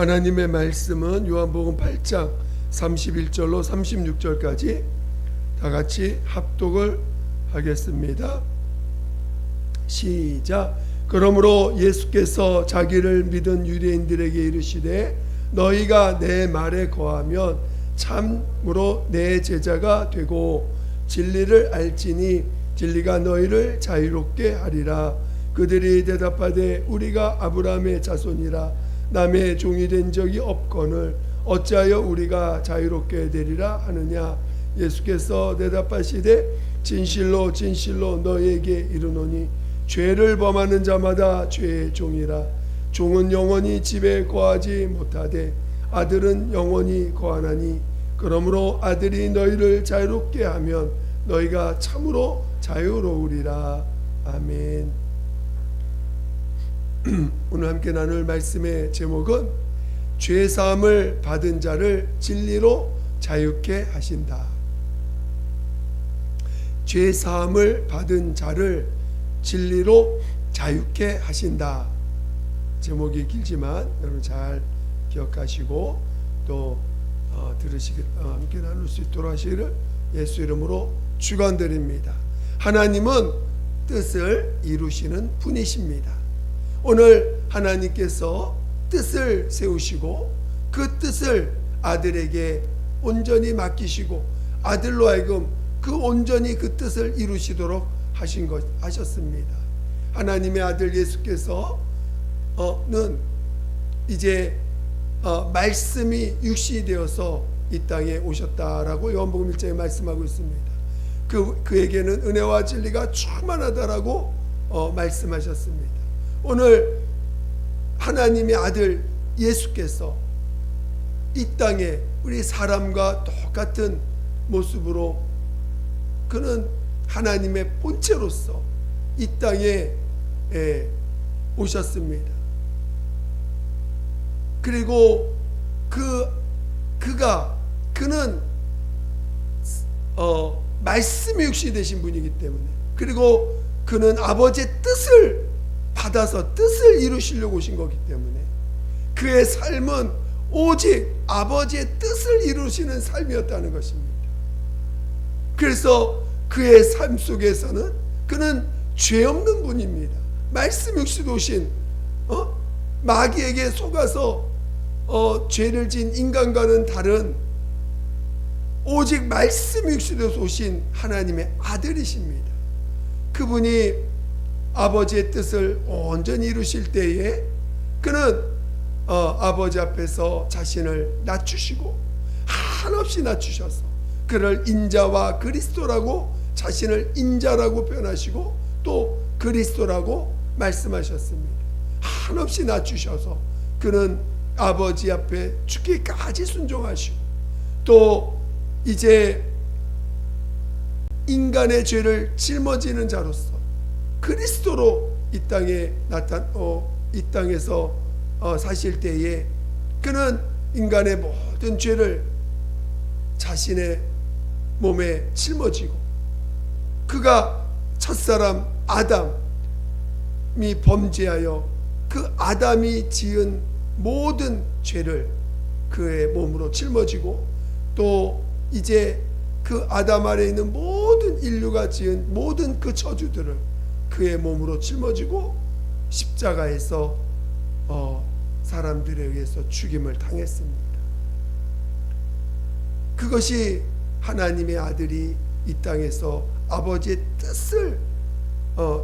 하나님의 말씀은 요한복음 8장 31절로 36절까지 다 같이 합독을 하겠습니다. 시작. 그러므로 예수께서 자기를 믿은 유대인들에게 이르시되 너희가 내 말에 거하면 참으로 내 제자가 되고 진리를 알지니 진리가 너희를 자유롭게 하리라. 그들이 대답하되 우리가 아브라함의 자손이라 남의 종이 된 적이 없거늘 어찌하여 우리가 자유롭게 되리라 하느냐. 예수께서 대답하시되 진실로 진실로 너희에게 이르노니 죄를 범하는 자마다 죄의 종이라. 종은 영원히 집에 거하지 못하되 아들은 영원히 거하나니 그러므로 아들이 너희를 자유롭게 하면 너희가 참으로 자유로우리라. 아멘. 오늘 함께 나눌 말씀의 제목은 죄사함을 받은 자를 진리로 자유케 하신다. 죄사함을 받은 자를 진리로 자유케 하신다. 제목이 길지만 여러분 잘 기억하시고 또 들으시길 함께 나눌 수 있도록 하시기를 예수 이름으로 축원드립니다. 하나님은 뜻을 이루시는 분이십니다. 오늘 하나님께서 뜻을 세우시고 그 뜻을 아들에게 온전히 맡기시고 아들로 하여금 온전히 그 뜻을 이루시도록 하셨습니다. 하나님의 아들 예수께서는 이제 말씀이 육신이 되어서 이 땅에 오셨다라고 요한복음 1장에 말씀하고 있습니다. 그에게는 은혜와 진리가 충만하다라고 말씀하셨습니다. 오늘 하나님의 아들 예수께서 이 땅에 우리 사람과 똑같은 모습으로 그는 하나님의 본체로서 이 땅에 오셨습니다. 그리고 그는 말씀이 육신이 되신 분이기 때문에 그리고 그는 아버지의 뜻을 받아서 뜻을 이루시려고 오신 거기 때문에 그의 삶은 오직 아버지의 뜻을 이루시는 삶이었다는 것입니다. 그래서 그의 삶 속에서는 그는 죄 없는 분입니다. 말씀 육신 오신 마귀에게 속아서 죄를 진 인간과는 다른 오직 말씀 육신에서 오신 하나님의 아들이십니다. 그분이 아버지의 뜻을 온전히 이루실 때에 그는 아버지 앞에서 자신을 낮추시고 한없이 낮추셔서 그를 인자와 그리스도라고 자신을 인자라고 표현하시고 또 그리스도라고 말씀하셨습니다. 한없이 낮추셔서 그는 아버지 앞에 죽기까지 순종하시고 또 이제 인간의 죄를 짊어지는 자로서 그리스도로 이 땅에 이 땅에서 사실 때에 그는 인간의 모든 죄를 자신의 몸에 짊어지고 그가 첫사람 아담이 범죄하여 그 아담이 지은 모든 죄를 그의 몸으로 짊어지고 또 이제 그 아담 아래에 있는 모든 인류가 지은 모든 그 저주들을 그의 몸으로 짊어지고 십자가에서 사람들에 의해서 죽임을 당했습니다. 그것이 하나님의 아들이 이 땅에서 아버지의 뜻을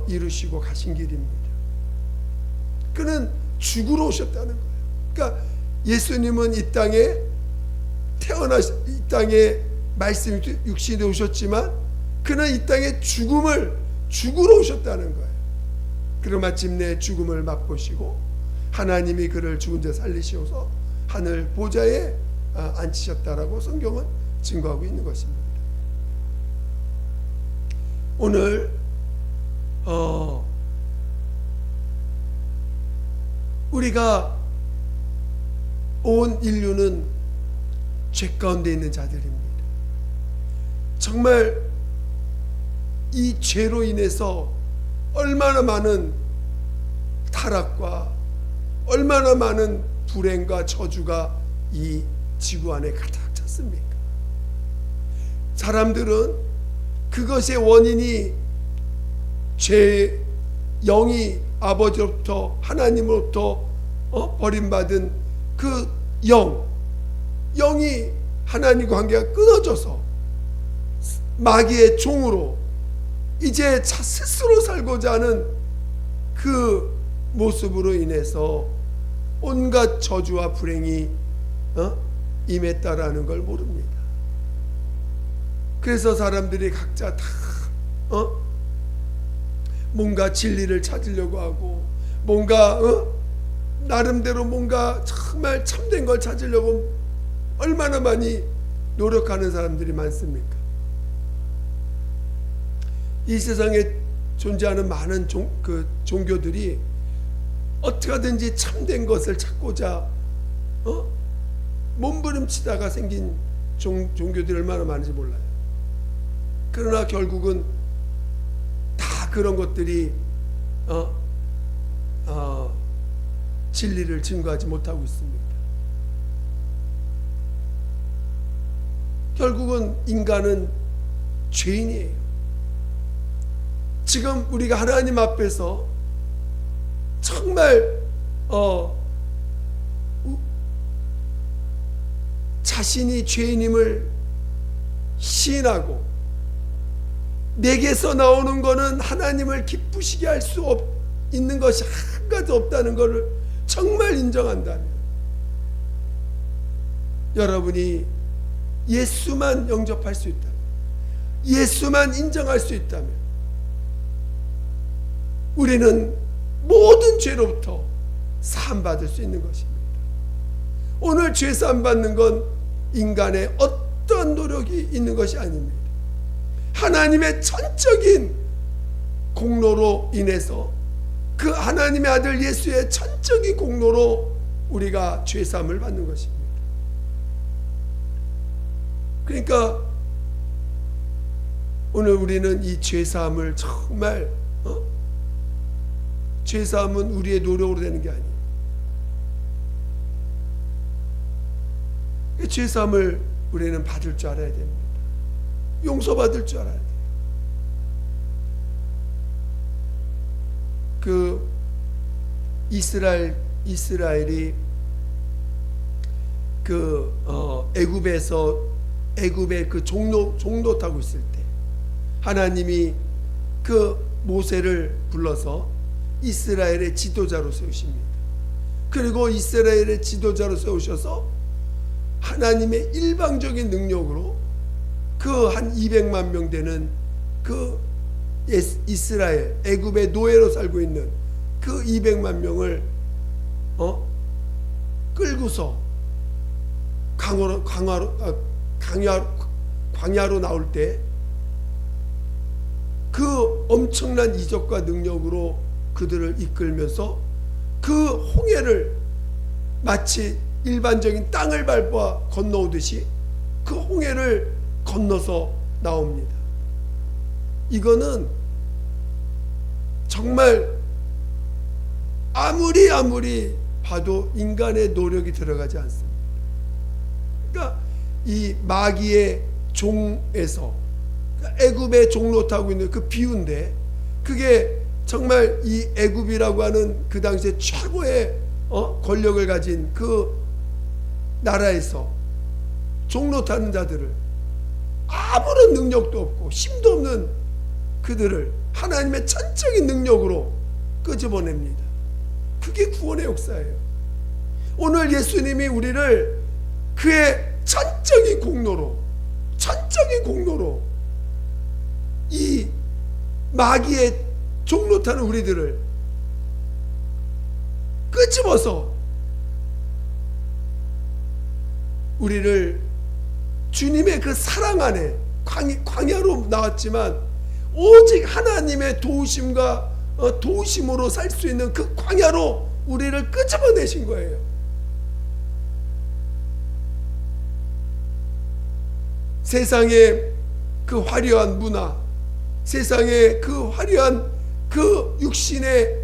이루시고 가신 길입니다. 그는 죽으러 오셨다는 거예요. 그러니까 예수님은 이 땅에 이 땅에 말씀이 육신이 오셨지만 그는 이 땅에 죽으러 오셨다는 거예요. 그리고 마침내 죽음을 맛보시고 하나님이 그를 죽은 자 살리시어서 하늘 보좌에 앉히셨다라고 성경은 증거하고 있는 것입니다. 오늘 우리가 온 인류는 죄 가운데 있는 자들입니다. 정말 이 죄로 인해서 얼마나 많은 타락과 얼마나 많은 불행과 저주가 이 지구 안에 가득 찼습니까? 사람들은 그것의 원인이 죄, 영이 아버지로부터 하나님으로부터 버림받은 그 영이 하나님 관계가 끊어져서 마귀의 종으로 이제 스스로 살고자 하는 그 모습으로 인해서 온갖 저주와 불행이 임했다라는 걸 모릅니다. 그래서 사람들이 각자 다 뭔가 진리를 찾으려고 하고 뭔가 나름대로 뭔가 정말 참된 걸 찾으려고 얼마나 많이 노력하는 사람들이 많습니까? 이 세상에 존재하는 많은 종교들이 어떻게 하든지 참된 것을 찾고자 몸부림치다가 생긴 종교들이 얼마나 많은지 몰라요. 그러나 결국은 다 그런 것들이 진리를 증거하지 못하고 있습니다. 결국은 인간은 죄인이에요. 지금 우리가 하나님 앞에서 정말 자신이 죄인임을 시인하고 내게서 나오는 것은 하나님을 기쁘시게 할 수 있는 것이 한 가지 없다는 것을 정말 인정한다면, 여러분이 예수만 영접할 수 있다면, 예수만 인정할 수 있다면 우리는 모든 죄로부터 사함받을 수 있는 것입니다. 오늘 죄 사함받는 건 인간의 어떤 노력이 있는 것이 아닙니다. 하나님의 전적인 공로로 인해서, 그 하나님의 아들 예수의 전적인 공로로 우리가 죄 사함을 받는 것입니다. 그러니까 오늘 우리는 이 죄 사함을 정말 죄 사함은 우리의 노력으로 되는 게 아니에요. 죄 사함을 우리는 받을 줄 알아야 됩니다. 용서받을 줄 알아야 돼요. 그 이스라엘이 그 애굽의 그 종로 타고 있을 때 하나님이 그 모세를 불러서 이스라엘의 지도자로 세우십니다. 그리고 이스라엘의 지도자로 세우셔서 하나님의 일방적인 능력으로 그 한 200만 명 되는 그 이스라엘 애굽의 노예로 살고 있는 그 200만 명을 끌고서 광야로 나올 때 그 엄청난 이적과 능력으로 그들을 이끌면서 그 홍해를 마치 일반적인 땅을 밟아 건너오듯이 그 홍해를 건너서 나옵니다. 이거는 정말 아무리 봐도 인간의 노력이 들어가지 않습니다. 그러니까 이 마귀의 종에서 애굽의 종로 타고 있는 그 비유인데, 그게 정말 이 애굽이라고 하는 그 당시에 최고의 권력을 가진 그 나라에서 종로 타는 자들을 아무런 능력도 없고 힘도 없는 그들을 하나님의 전적인 능력으로 끄집어냅니다. 그게 구원의 역사예요. 오늘 예수님이 우리를 그의 전적인 공로로 이 마귀의 종로 타는 우리들을 끄집어서 우리를 주님의 그 사랑 안에 광야로 나왔지만 오직 하나님의 도우심과 도우심으로 살 수 있는 그 광야로 우리를 끄집어내신 거예요. 세상의 그 화려한 문화, 세상의 그 화려한 그 육신의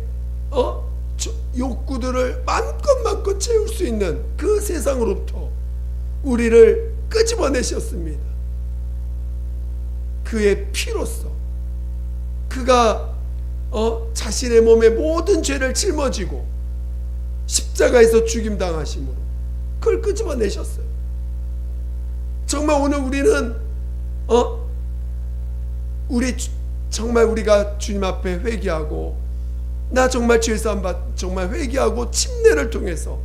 욕구들을 마음껏 채울 수 있는 그 세상으로부터 우리를 끄집어내셨습니다. 그의 피로써 그가 자신의 몸의 모든 죄를 짊어지고 십자가에서 죽임당하심으로 그걸 끄집어내셨어요. 정말 오늘 우리는 정말 우리가 주님 앞에 회개하고 나 정말 죄사함 받 정말 회개하고 침례를 통해서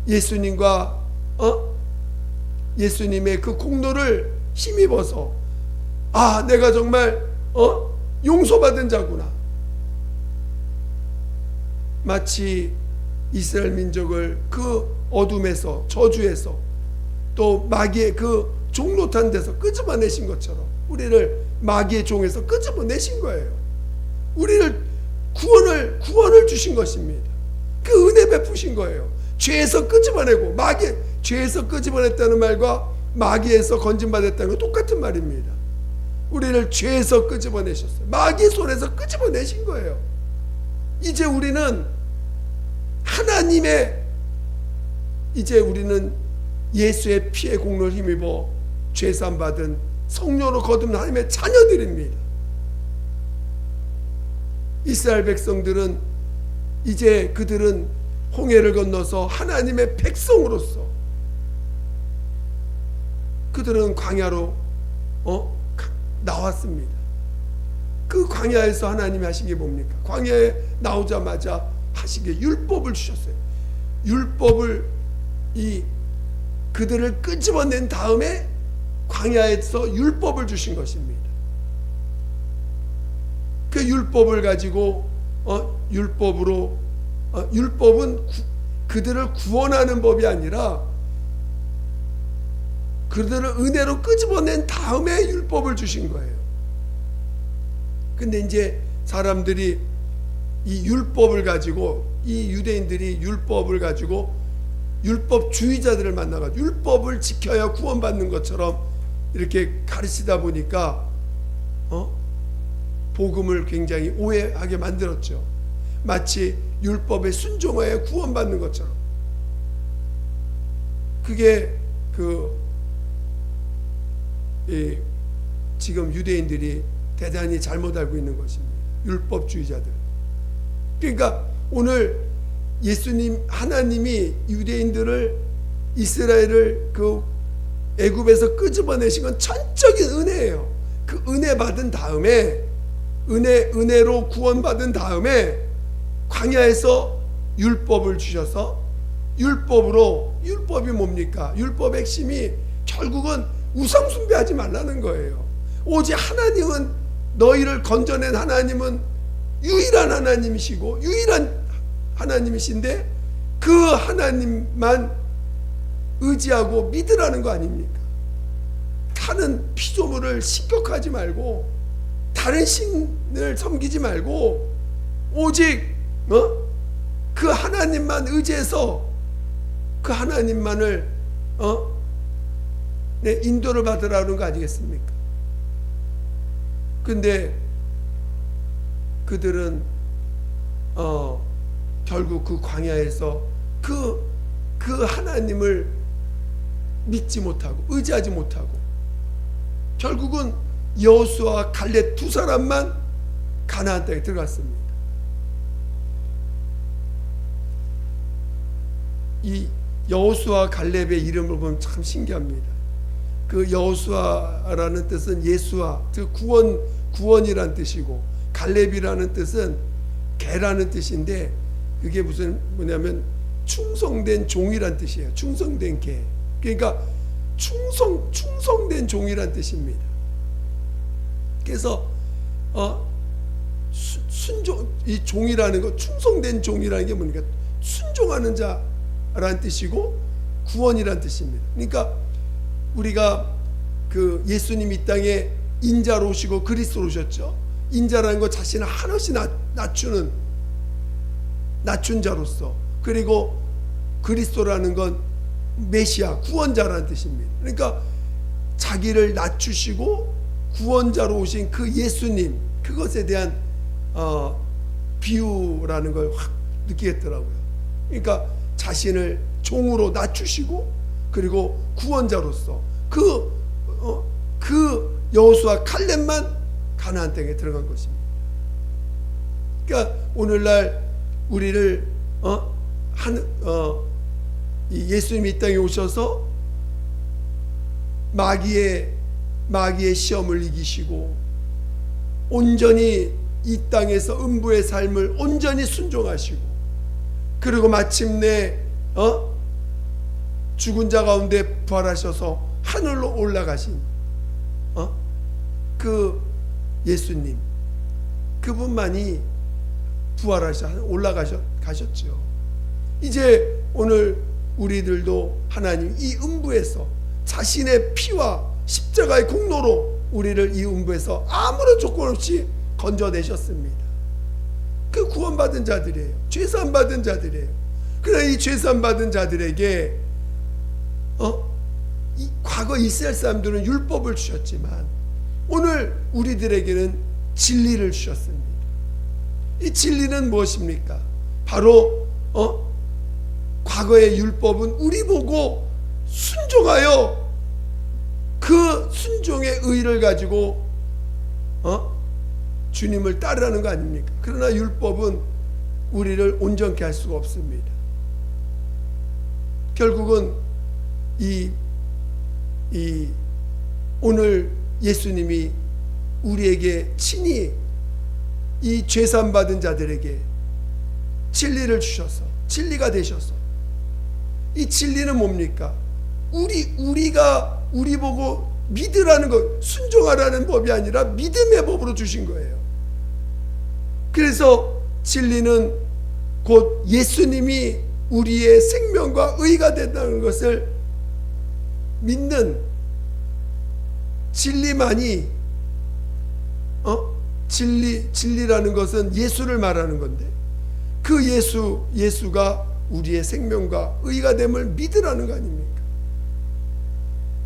예수님과 예수님의 그 공로를 힘입어서 내가 정말 용서받은 자구나. 마치 이스라엘 민족을 그 어둠에서 저주에서 또 마귀의 그 종노탄 데서 끄집어내신 것처럼 우리를 마귀의 종에서 끄집어내신 거예요. 우리를 구원을 주신 것입니다. 그 은혜 베푸신 거예요. 죄에서 끄집어내고 죄에서 끄집어냈다는 말과 마귀에서 건진받았다는 건 똑같은 말입니다. 우리를 죄에서 끄집어내셨어요. 마귀의 손에서 끄집어내신 거예요. 이제 우리는 예수의 피의 공로를 힘입어 죄사함 받은 성령으로 거듭난 하나님의 자녀들입니다. 이스라엘 백성들은 이제 그들은 홍해를 건너서 하나님의 백성으로서 그들은 광야로 나왔습니다. 그 광야에서 하나님이 하신 게 뭡니까? 광야에 나오자마자 하신 게 율법을 주셨어요. 율법을 그들을 끄집어낸 다음에 광야에서 율법을 주신 것입니다. 그 율법을 가지고 율법은 그들을 구원하는 법이 아니라 그들을 은혜로 끄집어낸 다음에 율법을 주신 거예요. 근데 이제 사람들이 이 율법을 가지고 이 유대인들이 율법을 가지고 율법주의자들을 만나가지고 율법을 지켜야 구원받는 것처럼 이렇게 가르치다 보니까 복음을 굉장히 오해하게 만들었죠. 마치 율법에 순종하여 구원받는 것처럼. 그게 지금 유대인들이 대단히 잘못 알고 있는 것입니다. 율법주의자들. 그러니까 오늘 하나님이 유대인들을 이스라엘을 그 애굽에서 끄집어내신 건 전적인 은혜예요. 그 은혜 받은 다음에 은혜로 구원받은 다음에 광야에서 율법을 주셔서 율법이 뭡니까? 율법의 핵심이 결국은 우상 숭배하지 말라는 거예요. 오직 하나님은 너희를 건져낸 하나님은 유일한 하나님이시고 유일한 하나님이신데 그 하나님만 의지하고 믿으라는 거 아닙니까? 다른 피조물을 신격하지 말고 다른 신을 섬기지 말고 오직 그 하나님만 의지해서 그 하나님만을 인도를 받으라는 거 아니겠습니까? 근데 그들은 결국 그 광야에서 그 하나님을 믿지 못하고 의지하지 못하고 결국은 여호수아와 갈렙 두 사람만 가나안 땅에 들어갔습니다. 이 여호수아 갈렙의 이름을 보면 참 신기합니다. 그 여호수아라는 뜻은 예수와 즉 구원이란 뜻이고 갈렙이라는 뜻은 개라는 뜻인데 그게 뭐냐면 충성된 종이란 뜻이에요. 충성된 개. 그러니까 충성된 종이란 뜻입니다. 그래서 이 종이라는 거 충성된 종이라는 게 뭡니까? 순종하는 자라는 뜻이고 구원이란 뜻입니다. 그러니까 우리가 그 예수님 이 땅에 인자로 오시고 그리스도로 오셨죠. 인자라는 거 자신을 한없이 낮춘 자로서 그리고 그리스도라는 건 메시아 구원자라는 뜻입니다. 그러니까 자기를 낮추시고 구원자로 오신 그 예수님 그것에 대한 비유라는 걸 확 느끼겠더라고요. 그러니까 자신을 종으로 낮추시고 그리고 구원자로서 그 여호수아 칼렙만 가나안 땅에 들어간 것입니다. 그러니까 오늘날 우리를 예수님이 이 땅에 오셔서 마귀의 시험을 이기시고 온전히 이 땅에서 음부의 삶을 온전히 순종하시고 그리고 마침내 죽은 자 가운데 부활하셔서 하늘로 올라가신 그 예수님, 그분만이 부활하셔 올라가셨죠. 이제 오늘 우리들도 하나님 이 음부에서 자신의 피와 십자가의 공로로 우리를 이 음부에서 아무런 조건 없이 건져내셨습니다. 그 구원받은 자들이에요. 죄사함 받은 자들이에요. 그러나 이 죄사함 받은 자들에게 과거 이스라엘 사람들은 율법을 주셨지만 오늘 우리들에게는 진리를 주셨습니다. 이 진리는 무엇입니까? 바로 과거의 율법은 우리 보고 순종하여 그 순종의 의를 가지고 주님을 따르라는 거 아닙니까? 그러나 율법은 우리를 온전케 할 수가 없습니다. 결국은 오늘 예수님이 우리에게 친히 이 죄사함 받은 자들에게 진리를 주셔서 진리가 되셔서, 이 진리는 뭡니까? 우리가 우리 보고 믿으라는 것, 순종하라는 법이 아니라 믿음의 법으로 주신 거예요. 그래서 진리는 곧 예수님이 우리의 생명과 의가 된다는 것을 믿는 진리만이 진리라는 것은 예수를 말하는 건데 그 예수가 우리의 생명과 의가 됨을 믿으라는 거 아닙니까?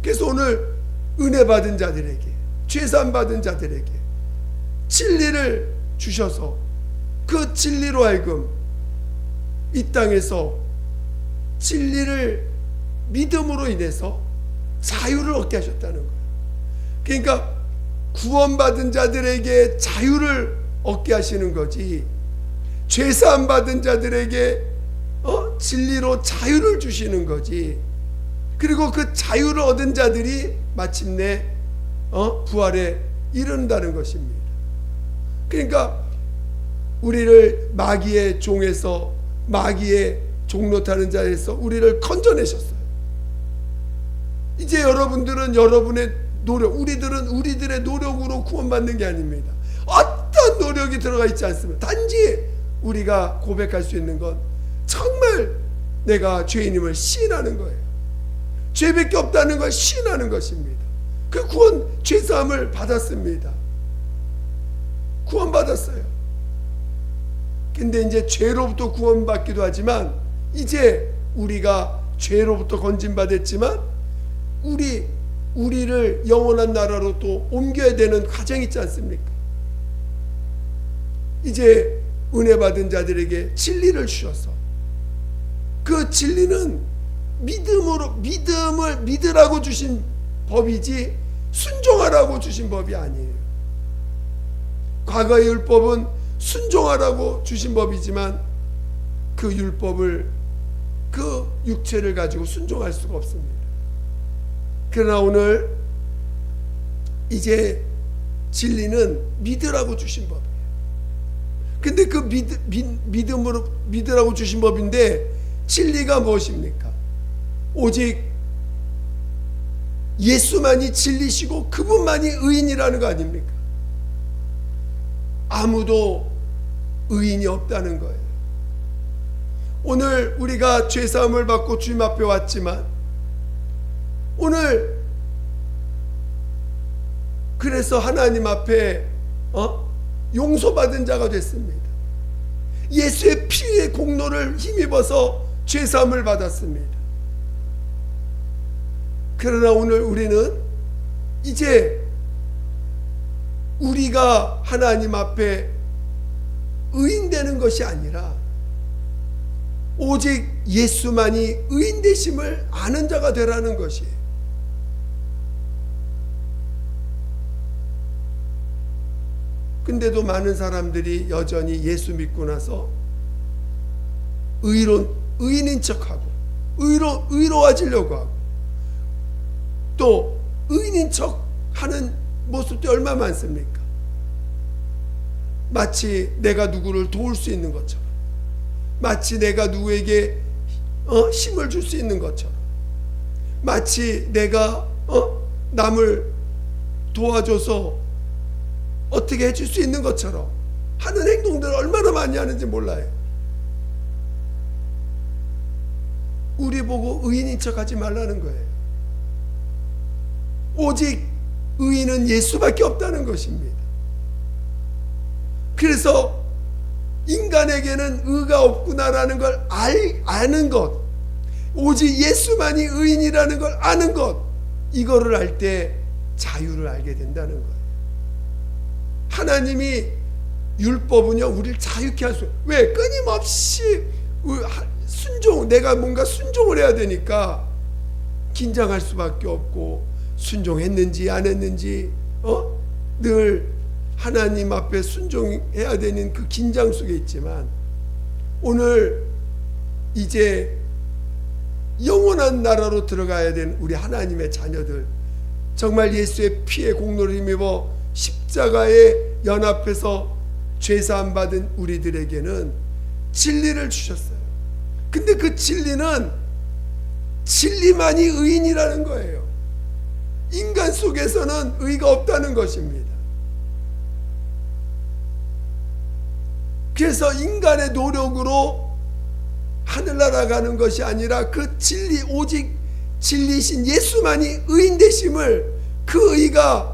그래서 오늘 은혜 받은 자들에게, 죄사함 받은 자들에게 진리를 주셔서 그 진리로 하여금 이 땅에서 진리를 믿음으로 인해서 자유를 얻게 하셨다는 거예요. 그러니까 구원받은 자들에게 자유를 얻게 하시는 거지, 죄사함 받은 자들에게 진리로 자유를 주시는 거지. 그리고 그 자유를 얻은 자들이 마침내 부활에 이른다는 것입니다. 그러니까 우리를 마귀의 종에서, 마귀의 종노타는 자에서 우리를 건져내셨어요. 이제 여러분들은 여러분의 노력, 우리들은 우리들의 노력으로 구원받는 게 아닙니다. 어떤 노력이 들어가 있지 않습니다. 단지 우리가 고백할 수 있는 건 정말 내가 죄인임을 시인하는 거예요. 죄밖에 없다는 걸 시인하는 것입니다. 그 구원, 죄사함을 받았습니다. 구원받았어요. 근데 이제 죄로부터 구원받기도 하지만 이제 우리가 죄로부터 건진받았지만 우리를 영원한 나라로 또 옮겨야 되는 과정이 있지 않습니까? 이제 은혜 받은 자들에게 진리를 주셔서 그 진리는 믿음을 믿으라고 주신 법이지 순종하라고 주신 법이 아니에요. 과거의 율법은 순종하라고 주신 법이지만 그 율법을, 그 육체를 가지고 순종할 수가 없습니다. 그러나 오늘 이제 진리는 믿으라고 주신 법이에요. 근데 그 믿음으로 믿으라고 주신 법인데 진리가 무엇입니까? 오직 예수만이 진리시고 그분만이 의인이라는 거 아닙니까? 아무도 의인이 없다는 거예요. 오늘 우리가 죄사함을 받고 주님 앞에 왔지만 오늘 그래서 하나님 앞에 용서받은 자가 됐습니다. 예수의 피의 공로를 힘입어서 죄사함을 받았습니다. 그러나 오늘 우리는 이제 우리가 하나님 앞에 의인되는 것이 아니라 오직 예수만이 의인 되심을 아는 자가 되라는 것이에요. 근데도 많은 사람들이 여전히 예수 믿고 나서 의인인 척하고 의로워지려고 하고 또 의인인 척하는 모습도 얼마나 많습니까? 마치 내가 누구를 도울 수 있는 것처럼, 마치 내가 누구에게 힘을 줄 수 있는 것처럼, 마치 내가 남을 도와줘서 어떻게 해줄 수 있는 것처럼 하는 행동들을 얼마나 많이 하는지 몰라요. 우리 보고 의인인 척하지 말라는 거예요. 오직 의인은 예수밖에 없다는 것입니다. 그래서 인간에게는 의가 없구나라는 걸 아는 것, 오직 예수만이 의인이라는 걸 아는 것, 이거를 알 때 자유를 알게 된다는 거예요. 하나님이 율법은요 우리를 자유케 할 수, 왜? 끊임없이 내가 뭔가 순종을 해야 되니까 긴장할 수밖에 없고, 순종했는지 안 했는지 늘 하나님 앞에 순종해야 되는 그 긴장 속에 있지만, 오늘 이제 영원한 나라로 들어가야 되는 우리 하나님의 자녀들, 정말 예수의 피의 공로를 힘입어 십자가에 연합해서 죄사함 받은 우리들에게는 진리를 주셨어요. 근데 그 진리는 진리만이 의인이라는 거예요. 인간 속에서는 의가 없다는 것입니다. 그래서 인간의 노력으로 하늘나라 가는 것이 아니라 그 진리, 오직 진리신 예수만이 의인 되심을, 그 의가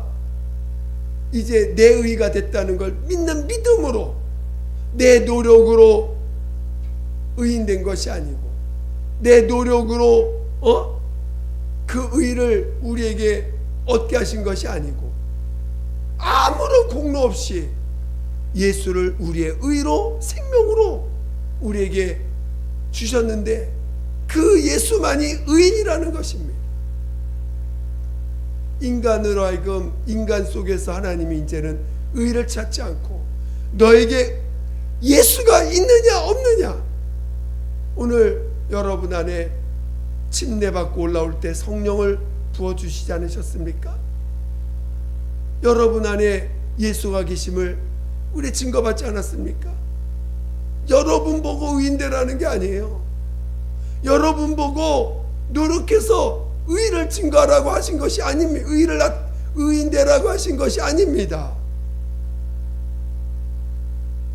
이제 내 의가 됐다는 걸 믿는 믿음으로, 내 노력으로 의인된 것이 아니고, 내 노력으로 그 의를 우리에게 얻게 하신 것이 아니고, 아무런 공로 없이 예수를 우리의 의로, 생명으로 우리에게 주셨는데, 그 예수만이 의인이라는 것입니다. 인간으로 하여금 인간 속에서 하나님이 이제는 의를 찾지 않고 너에게 예수가 있느냐 없느냐, 오늘 여러분 안에 침례받고 올라올 때 성령을 부어주시지 않으셨습니까? 여러분 안에 예수가 계심을 우리 증거받지 않았습니까? 여러분 보고 의인되라는 게 아니에요. 여러분 보고 노력해서 의를 증거하라고 하신 것이 아닙니다. 의인되라고 하신 것이 아닙니다.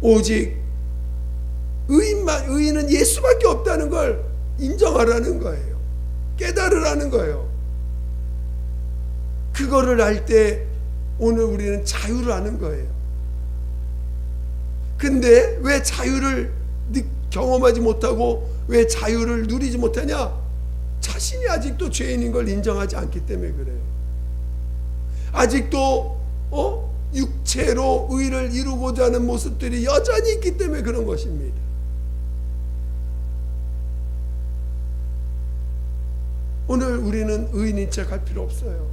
오직 의인은 예수밖에 없다는 걸 인정하라는 거예요. 깨달으라는 거예요. 그거를 알 때 오늘 우리는 자유를 아는 거예요. 근데 왜 자유를 경험하지 못하고 왜 자유를 누리지 못하냐? 자신이 아직도 죄인인 걸 인정하지 않기 때문에 그래요. 아직도 육체로 의를 이루고자 하는 모습들이 여전히 있기 때문에 그런 것입니다. 오늘 우리는 의인인 척 할 필요 없어요.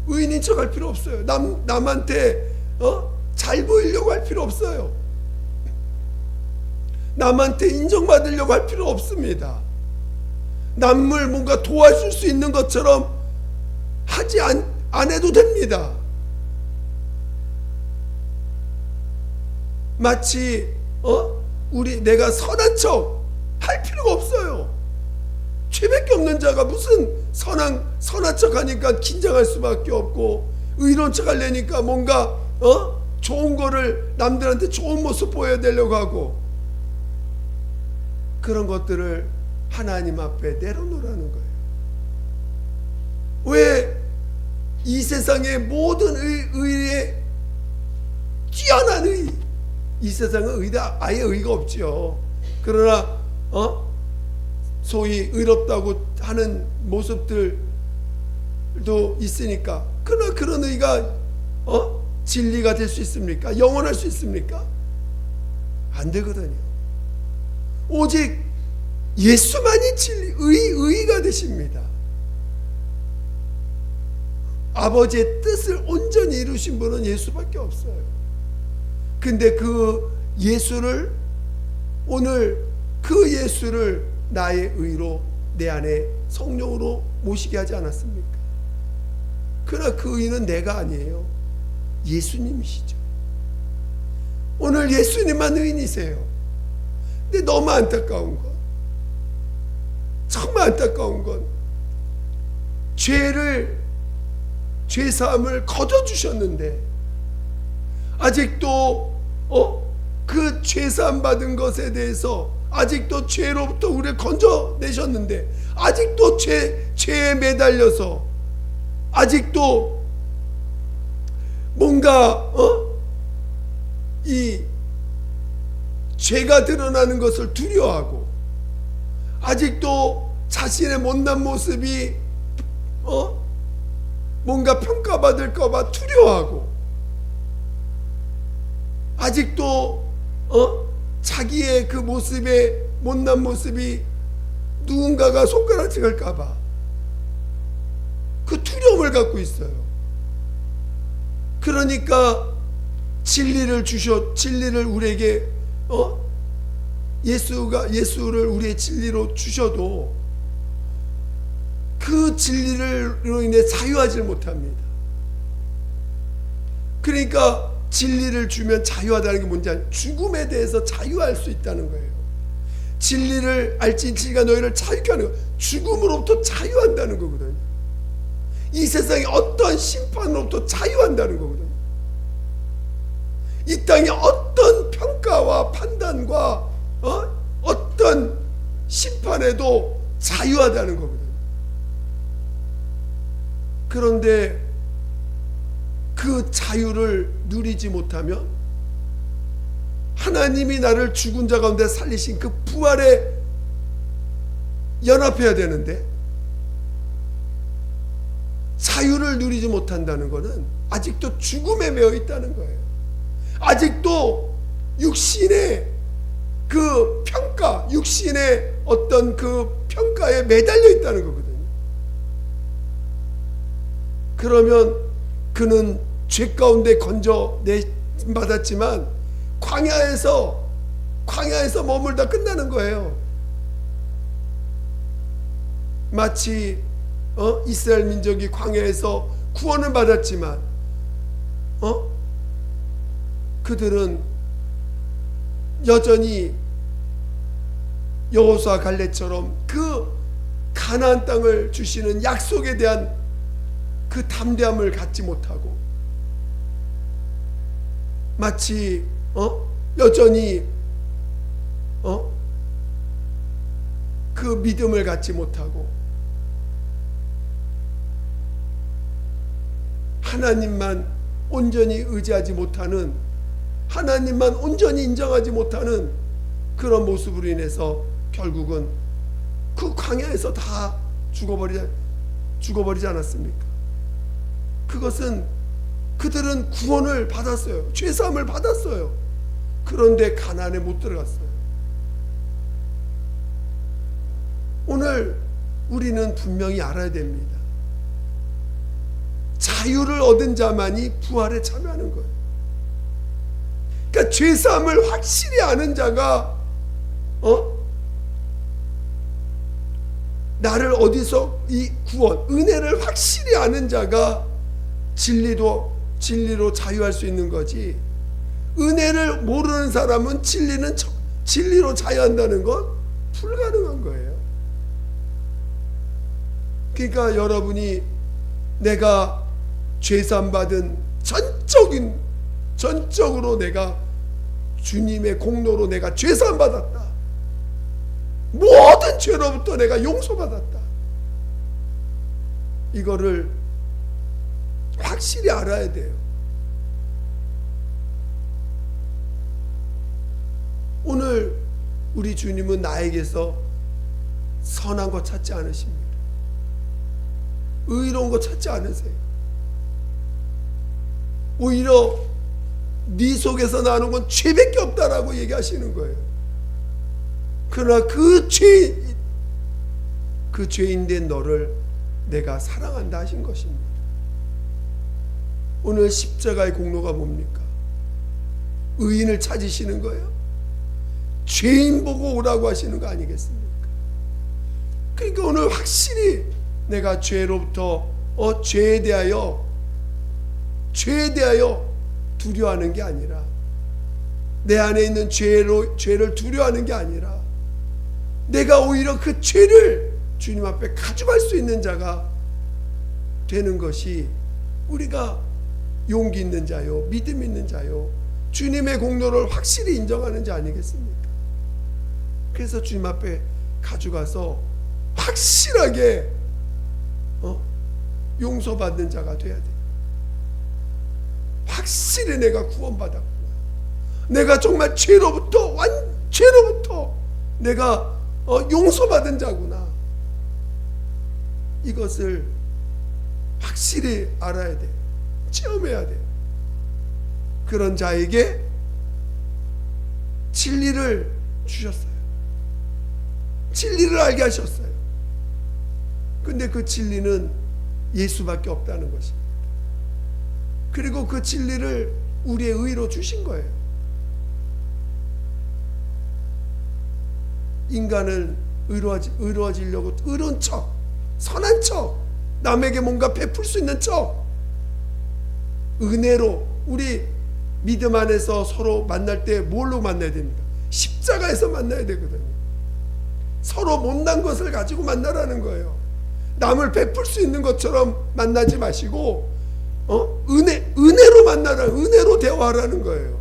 의인인 척 할 필요 없어요. 남한테 잘 보이려고 할 필요 없어요. 남한테 인정받으려고 할 필요 없습니다. 남을 뭔가 도와줄 수 있는 것처럼 하지 안 해도 됩니다. 마치 내가 선한 척 할 필요가 없어요. 죄밖에 없는 자가 무슨 선한 척 하니까 긴장할 수밖에 없고, 의로운 척 하려니까 뭔가 좋은 거를 남들한테 좋은 모습 보여야 되려고 하고, 그런 것들을 하나님 앞에 내려놓으라는 거예요. 왜 이 세상의 모든 의에 뛰어난 의, 이 세상은 아예 의가 없죠. 그러나 소위 의롭다고 하는 모습들도 있으니까, 그러나 그런 의가 진리가 될 수 있습니까? 영원할 수 있습니까? 안 되거든요. 오직 예수만이 진리, 의가 되십니다. 아버지의 뜻을 온전히 이루신 분은 예수밖에 없어요. 근데 그 예수를, 오늘 그 예수를 나의 의로 내 안에 성령으로 모시게 하지 않았습니까? 그러나 그 의는 내가 아니에요. 예수님이시죠. 오늘 예수님만 의인이세요. 근데 너무 안타까운 건, 정말 안타까운 건, 죄사함을 거둬주셨는데 아직도 그 죄사함 받은 것에 대해서 아직도 죄로부터 우리를 건져내셨는데 아직도 죄에 매달려서 아직도 뭔가 이 죄가 드러나는 것을 두려워하고 아직도 자신의 못난 모습이 뭔가 평가받을까봐 두려워하고 아직도 자기의 그 모습에 못난 모습이 누군가가 손가락질할까봐 그 두려움을 갖고 있어요. 그러니까 진리를 우리에게 예수를 우리의 진리로 주셔도 그 진리로 인해 자유하지 못합니다. 그러니까 진리를 주면 자유하다는 게 뭔지 알죠? 죽음에 대해서 자유할 수 있다는 거예요. 진리를 알지 진리가 너희를 자유케 하는 거예요. 죽음으로부터 자유한다는 거거든요. 이 세상의 어떤 심판으로부터 자유한다는 거거든요. 이 땅의 어떤 평가와 판단과 어떤 심판에도 자유하다는 거거든요. 그런데 그 자유를 누리지 못하면 하나님이 나를 죽은 자 가운데 살리신 그 부활에 연합해야 되는데 자유를 누리지 못한다는 것은 아직도 죽음에 매여 있다는 거예요. 아직도 육신의 그 평가, 육신의 어떤 그 평가에 매달려 있다는 거거든요. 그러면 그는 죄 가운데 건져내받았지만 광야에서 머물다 끝나는 거예요. 마치 이스라엘 민족이 광야에서 구원을 받았지만 그들은 여전히 여호수아 갈렙처럼 그 가나안 땅을 주시는 약속에 대한 그 담대함을 갖지 못하고 마치 여전히 그 믿음을 갖지 못하고 하나님만 온전히 의지하지 못하는, 하나님만 온전히 인정하지 못하는 그런 모습으로 인해서 결국은 그 광야에서 다 죽어버리지 않았습니까? 그것은 그들은 구원을 받았어요. 죄사함을 받았어요. 그런데 가나안에 못 들어갔어요. 오늘 우리는 분명히 알아야 됩니다. 자유를 얻은 자만이 부활에 참여하는 거예요. 그러니까 죄사함을 확실히 아는 자가 나를 어디서 이 구원, 은혜를 확실히 아는 자가 진리로 자유할 수 있는 거지. 은혜를 모르는 사람은 진리로 자유한다는 건 불가능한 거예요. 그러니까 여러분이 내가 죄사함 받은 전적으로 내가 주님의 공로로 내가 죄사함 받았다. 모든 죄로부터 내가 용서받았다. 이거를 확실히 알아야 돼요. 오늘 우리 주님은 나에게서 선한 것 찾지 않으십니다. 의로운 것 찾지 않으세요. 오히려 네 속에서 나는 건 죄밖에 없다라고 얘기하시는 거예요. 그러나 그 죄인된 너를 내가 사랑한다 하신 것입니다. 오늘 십자가의 공로가 뭡니까? 의인을 찾으시는 거예요. 죄인 보고 오라고 하시는 거 아니겠습니까? 그러니까 오늘 확실히 내가 죄로부터 죄에 대하여 두려워하는 게 아니라, 내 안에 있는 죄를 두려워하는 게 아니라, 내가 오히려 그 죄를 주님 앞에 가져갈 수 있는 자가 되는 것이 우리가 용기 있는 자요, 믿음 있는 자요, 주님의 공로를 확실히 인정하는 자 아니겠습니까? 그래서 주님 앞에 가져가서 확실하게 용서받는 자가 돼야 돼. 확실히 내가 구원받았구나. 내가 정말 죄로부터 내가 용서받은 자구나. 이것을 확실히 알아야 돼. 체험해야 돼. 그런 자에게 진리를 주셨어요. 진리를 알게 하셨어요. 근데 그 진리는 예수밖에 없다는 것입니다. 그리고 그 진리를 우리의 의로 주신 거예요. 인간은 의로워지려고 의로운 척, 선한 척, 남에게 뭔가 베풀 수 있는 척, 은혜로, 우리 믿음 안에서 서로 만날 때 뭘로 만나야 됩니까? 십자가에서 만나야 되거든요. 서로 못난 것을 가지고 만나라는 거예요. 남을 베풀 수 있는 것처럼 만나지 마시고 은혜로 만나라, 은혜로 대화하라는 거예요.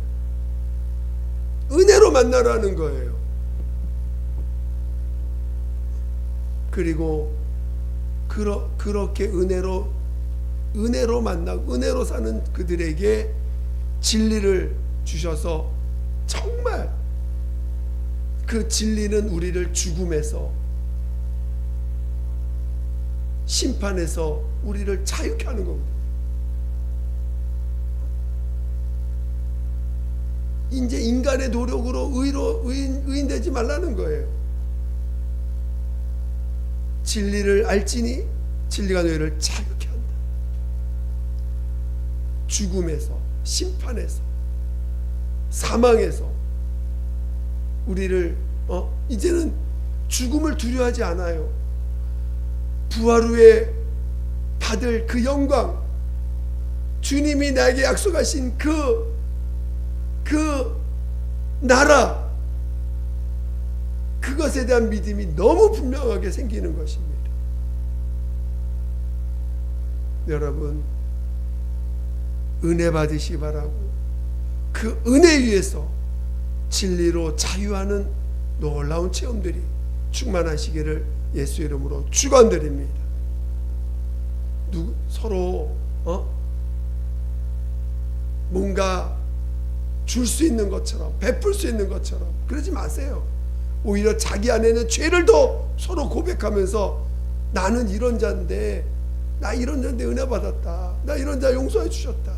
은혜로 만나라는 거예요. 그리고 그렇게 은혜로 만나고 은혜로 사는 그들에게 진리를 주셔서, 정말 그 진리는 우리를 죽음에서, 심판에서 우리를 자유케 하는 거거든요. 이제 인간의 노력으로 의인 되지 말라는 거예요. 진리를 알지니 진리가 너희를 자유케 한다. 죽음에서, 심판에서, 사망에서 우리를 이제는 죽음을 두려워하지 않아요. 부활 후에 받을 그 영광, 주님이 나에게 약속하신 그 나라, 그것에 대한 믿음이 너무 분명하게 생기는 것입니다. 여러분, 은혜 받으시기 바라고, 그 은혜 위에서 진리로 자유하는 놀라운 체험들이 충만하시기를 예수 이름으로 축원드립니다. 서로 뭔가 줄 수 있는 것처럼, 베풀 수 있는 것처럼 그러지 마세요. 오히려 자기 안에는 죄를 더 서로 고백하면서, 나는 이런 자인데, 나 이런 자인데 은혜 받았다, 나 이런 자 용서해 주셨다,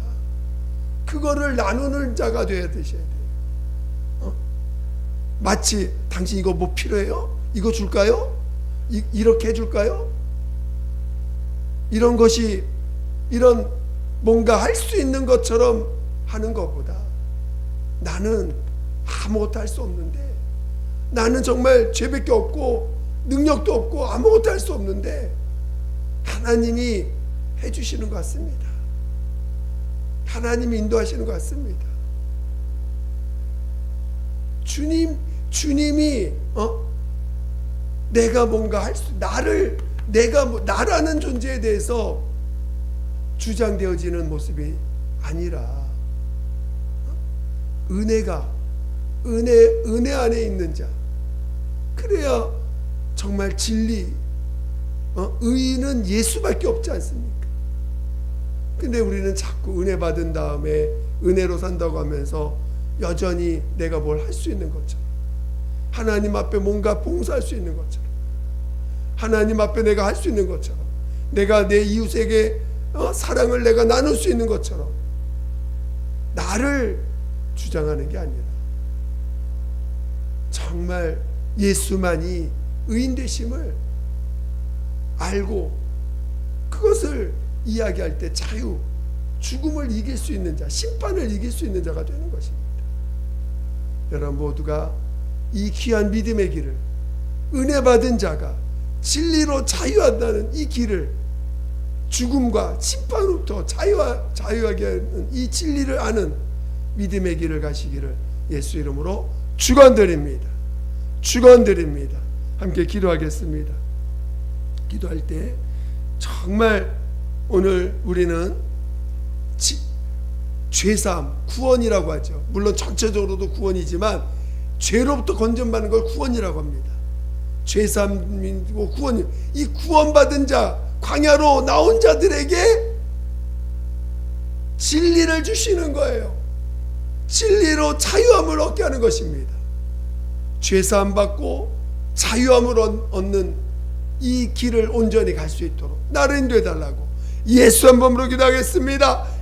그거를 나누는 자가 되어야 되셔야 돼요. 마치 당신 이거 뭐 필요해요? 이거 줄까요? 이렇게 해줄까요? 이런 것이, 이런 뭔가 할 수 있는 것처럼 하는 것보다, 나는 아무것도 할 수 없는데, 나는 정말 죄밖에 없고 능력도 없고 아무것도 할 수 없는데 하나님이 해주시는 것 같습니다. 하나님이 인도하시는 것 같습니다. 주님이 내가 뭔가 할 수, 나라는 존재에 대해서 주장되어지는 모습이 아니라, 은혜 안에 있는 자, 그래야 정말 진리, 의인은 예수밖에 없지 않습니까? 근데 우리는 자꾸 은혜 받은 다음에 은혜로 산다고 하면서 여전히 내가 뭘 할 수 있는 것처럼, 하나님 앞에 뭔가 봉사할 수 있는 것처럼, 하나님 앞에 내가 할 수 있는 것처럼, 내가 내 이웃에게 사랑을 내가 나눌 수 있는 것처럼 나를 주장하는 게 아니라, 정말 예수만이 의인 되심을 알고 그것을 이야기할 때 자유, 죽음을 이길 수 있는 자, 심판을 이길 수 있는 자가 되는 것입니다. 여러분 모두가 이 귀한 믿음의 길을, 은혜 받은 자가 진리로 자유한다는 이 길을, 죽음과 심판으로부터 자유하게 하는 이 진리를 아는 믿음의 길을 가시기를 예수 이름으로 축원드립니다. 축원드립니다. 함께 기도하겠습니다. 기도할 때 정말 오늘 우리는 죄사함, 구원이라고 하죠. 물론 전체적으로도 구원이지만 죄로부터 건전받는 걸 구원이라고 합니다. 죄사함이고 구원, 이 구원받은 자, 광야로 나온 자들에게 진리를 주시는 거예요. 진리로 자유함을 얻게 하는 것입니다. 죄사함 받고 자유함을 얻는 이 길을 온전히 갈 수 있도록 나를 인도해 달라고 예수 한 번으로 기도하겠습니다.